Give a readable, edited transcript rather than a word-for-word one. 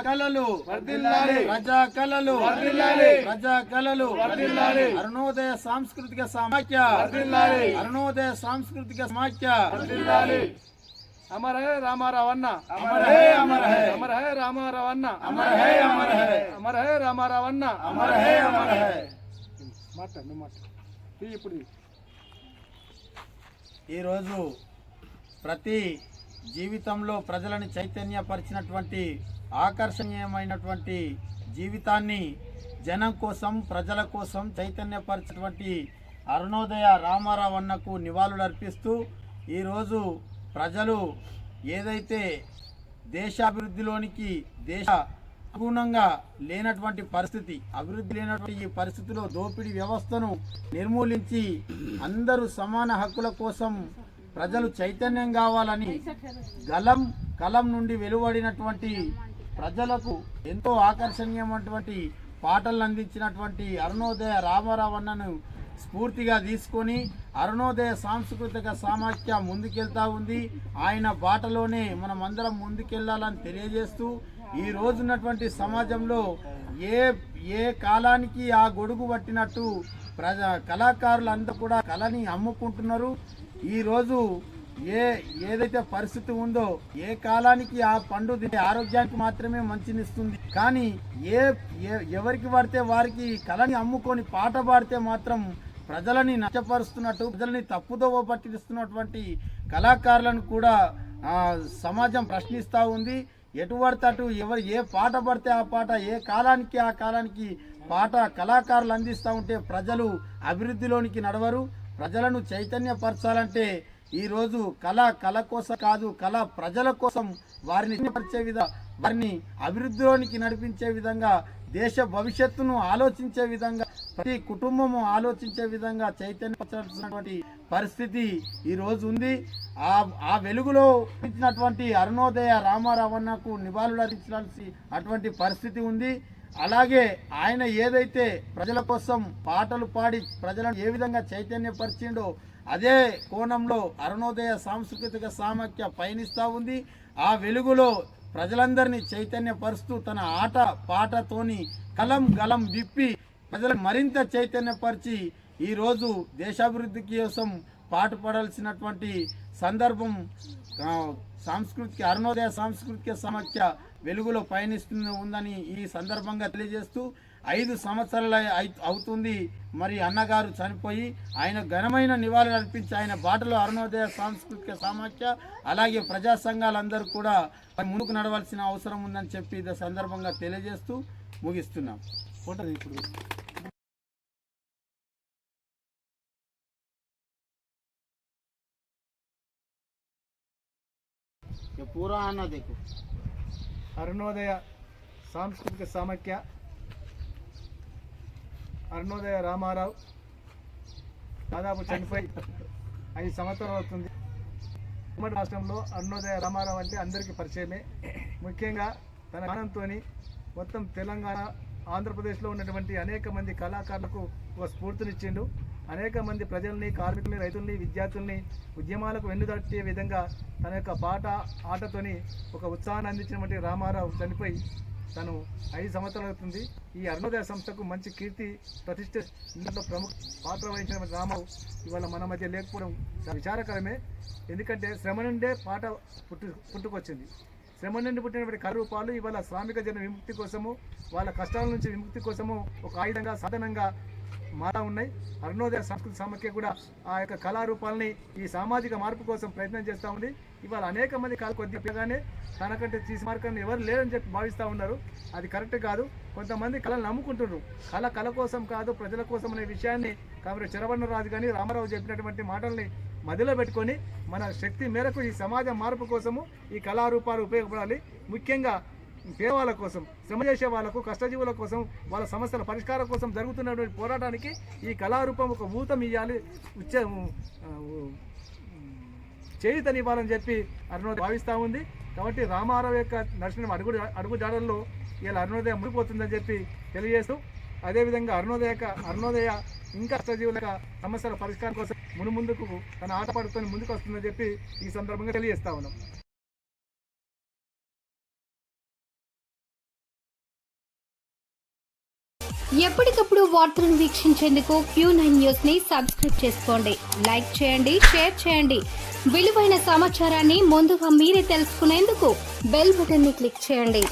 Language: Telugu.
కళలు ప్రజా కళలు ప్రజా కళలు అరుణోదయ సాంస్కృతిక సమాఖ్య అరుణోదయ సాంస్కృతిక సమాఖ్య अमर है रामाराव अन्ना अमर है अमर है अमर है रामाराव अन्ना अमर है अमर है अमर है रामाराव अन्ना अमर है अमर है ఇప్పుడు ఈరోజు ప్రతి జీవితంలో ప్రజలను చైతన్యపరిచినటువంటి ఆకర్షణీయమైనటువంటి జీవితాన్ని జనం కోసం ప్రజల కోసం చైతన్యపరిచినటువంటి అరుణోదయ రామారావు అన్నకు నివాళులు అర్పిస్తూ ఈరోజు ప్రజలు ఏదైతే దేశాభివృద్ధిలోనికి దేశ అనుగుణంగా లేనటువంటి పరిస్థితి అభివృద్ధి లేనటువంటి ఈ పరిస్థితిలో దోపిడీ వ్యవస్థను నిర్మూలించి అందరూ సమాన హక్కుల కోసం ప్రజలు చైతన్యం కావాలని కలం నుండి వెలువడినటువంటి ప్రజలకు ఎంతో ఆకర్షణీయమైనటువంటి పాటలు అందించినటువంటి అరుణోదయ రామారావు అన్నను స్ఫూర్తిగా తీసుకొని అరుణోదయ సాంస్కృతిక సమాఖ్య ముందుకెళ్తా ఉంది. ఆయన బాటలోనే మనం అందరం ముందుకెళ్లాలని తెలియజేస్తూ ఈ రోజున్నటువంటి సమాజంలో ఏ కాలానికి ఆ గొడుగు పట్టినట్టు కళాకారులందరూ కూడా కళని అమ్ముకుంటున్నారు. ఈరోజు ఏదైతే పరిస్థితి ఉందో ఏ కాలానికి ఆ పండు ఆరోగ్యానికి మాత్రమే మంచినిస్తుంది. కానీ ఎవరికి పడితే వారికి కళని అమ్ముకొని పాట పాడితే మాత్రం ప్రజలని నష్టపరుస్తున్నట్టు ప్రజలని తప్పుదోవ పట్టిస్తున్నటువంటి కళాకారులను కూడా సమాజం ప్రశ్నిస్తూ ఉంది. ఎటు పడితే అటు ఎవరు ఏ పాట పడితే ఆ పాట ఏ కాలానికి ఆ కాలానికి పాట కళాకారులు అందిస్తూ ఉంటే ప్రజలు అభివృద్ధిలోనికి నడవరు. ప్రజలను చైతన్యపరచాలంటే ఈరోజు కళ కోసం కాదు, కళ ప్రజల కోసం వారిని అభివృద్ధిలోనికి నడిపించే విధంగా దేశ భవిష్యత్తును ఆలోచించే విధంగా ప్రతి కుటుంబము ఆలోచించే విధంగా చైతన్యపరచాల్సినటువంటి పరిస్థితి ఈరోజు ఉంది. ఆ వెలుగులో ఇచ్చినటువంటి అరుణోదయ రామారావు అన్నకు నివాళులు అర్పించాల్సి అటువంటి పరిస్థితి ఉంది. అలాగే ఆయన ఏదైతే ప్రజల కోసం పాటలు పాడి ప్రజలను ఏ విధంగా చైతన్యపరిచిండో అదే కోణంలో అరుణోదయ సాంస్కృతిక సమాఖ్య పయనిస్తూ ఉంది. ఆ వెలుగులో ప్రజలందరినీ చైతన్యపరుస్తూ తన ఆట పాటతోని గలం విప్పి ప్రజలను మరింత చైతన్యపరిచి ఈరోజు దేశాభివృద్ధి కోసం పాటుపడాల్సినటువంటి సందర్భం అరుణోదయ సాంస్కృతిక సమాఖ్య వెలుగులో ఉందని ఈ సందర్భంగా తెలియజేస్తూ 5 సంవత్సరాలు అవుతుంది మరి అన్నగారు చనిపోయి. ఆయన ఘనమైన నివాళులు అర్పించి ఆయన బాటలో అరుణోదయ సాంస్కృతిక సమాఖ్య అలాగే ప్రజా సంఘాలందరూ కూడా ముందుకు నడవాల్సిన అవసరం ఉందని చెప్పి ఈ సందర్భంగా తెలియజేస్తూ ముగిస్తున్నాం. ఇప్పుడు पूरा आना देखो అరుణోదయ సాంస్కృతిక సమాఖ్య అరుణోదయ రామారావు దాదాపు చనిపోయి 5 సంవత్సరాలు అవుతుంది. ఉమ్మడి రాష్ట్రంలో అరుణోదయ రామారావు అంటే అందరికీ పరిచయమే. ముఖ్యంగా తన గానంతో మొత్తం తెలంగాణ ఆంధ్రప్రదేశ్లో ఉన్నటువంటి అనేక మంది కళాకారులకు ఒక స్ఫూర్తినిచ్చిండు. అనేక మంది ప్రజల్ని, కార్మికుల్ని, రైతుల్ని, విద్యార్థుల్ని ఉద్యమాలకు వెన్నుదట్టే విధంగా తన యొక్క పాట ఆటతోని ఒక ఉత్సాహాన్ని అందించినటువంటి రామారావు చనిపోయి తను 5 సంవత్సరాలు అవుతుంది. ఈ అరుణోదయ సంస్థకు మంచి కీర్తి ప్రతిష్ట ఇందులో ప్రముఖ పాత్ర వహించిన రామారావు ఇవాళ మన మధ్య లేకపోవడం చాలా విచారకరమే. ఎందుకంటే శ్రమ నుండే పాట పుట్టుకొచ్చింది. శ్రమ నుండి పుట్టినటువంటి కళారూపాలు ఇవాళ శ్రామిక జన విముక్తి కోసము, వాళ్ళ కష్టాల నుంచి విముక్తి కోసము ఒక ఆయుధంగా సాధనంగా మారా ఉన్నాయి. అరుణోదయ సాంస్కృతిక సమాఖ్య కూడా ఆ యొక్క కళారూపాలని ఈ సామాజిక మార్పు కోసం ప్రయత్నం చేస్తూ ఉంది. ఇవాళ అనేక మంది కొద్దిగానే తనకంటే తీసి మార్గాన్ని ఎవరు లేరని చెప్పి భావిస్తూ ఉన్నారు. అది కరెక్ట్ కాదు. కొంతమంది కళను నమ్ముకుంటున్నారు. కళ కోసం కాదు, ప్రజల కోసం అనే విషయాన్ని కాబట్టి చెరబండరాజు కానీ రామారావు చెప్పినటువంటి మాటల్ని మదిలో పెట్టుకొని మన శక్తి మేరకు ఈ సమాజ మార్పు కోసము ఈ కళారూపాలు ఉపయోగపడాలి. ముఖ్యంగా పేదవాళ్ళ కోసం, శ్రమ చేసే వాళ్ళకు, కష్టజీవుల కోసం, వాళ్ళ సమస్యల పరిష్కారం కోసం జరుగుతున్నటువంటి పోరాటానికి ఈ కళారూపం ఒక ఊతం ఇవ్వాలి, చేయుతనివ్వాలని చెప్పి అరుణోదయ భావిస్తూ ఉంది. కాబట్టి రామారావు యొక్క నడిచిన అడుగు జాడల్లో ఇలా అరుణోదయ ముడిపోతుందని చెప్పి తెలియజేస్తూ, అదేవిధంగా అరుణోదయ ఇంకా కష్టజీవుల సమస్యల పరిష్కారం కోసం ముందుకు తన ఆటపాటుతో ముందుకు వస్తుందని చెప్పి ఈ సందర్భంగా తెలియజేస్తా ఉన్నాం. ఎప్పటికప్పుడు వార్తలను వీక్షించేందుకు Q9 న్యూస్ ని సబ్స్క్రైబ్ చేసుకోండి. లైక్ చేయండి, షేర్ చేయండి. విలువైన సమాచారాన్ని ముందుగా మీరే తెలుసుకునేందుకు బెల్ బటన్ ని క్లిక్ చేయండి.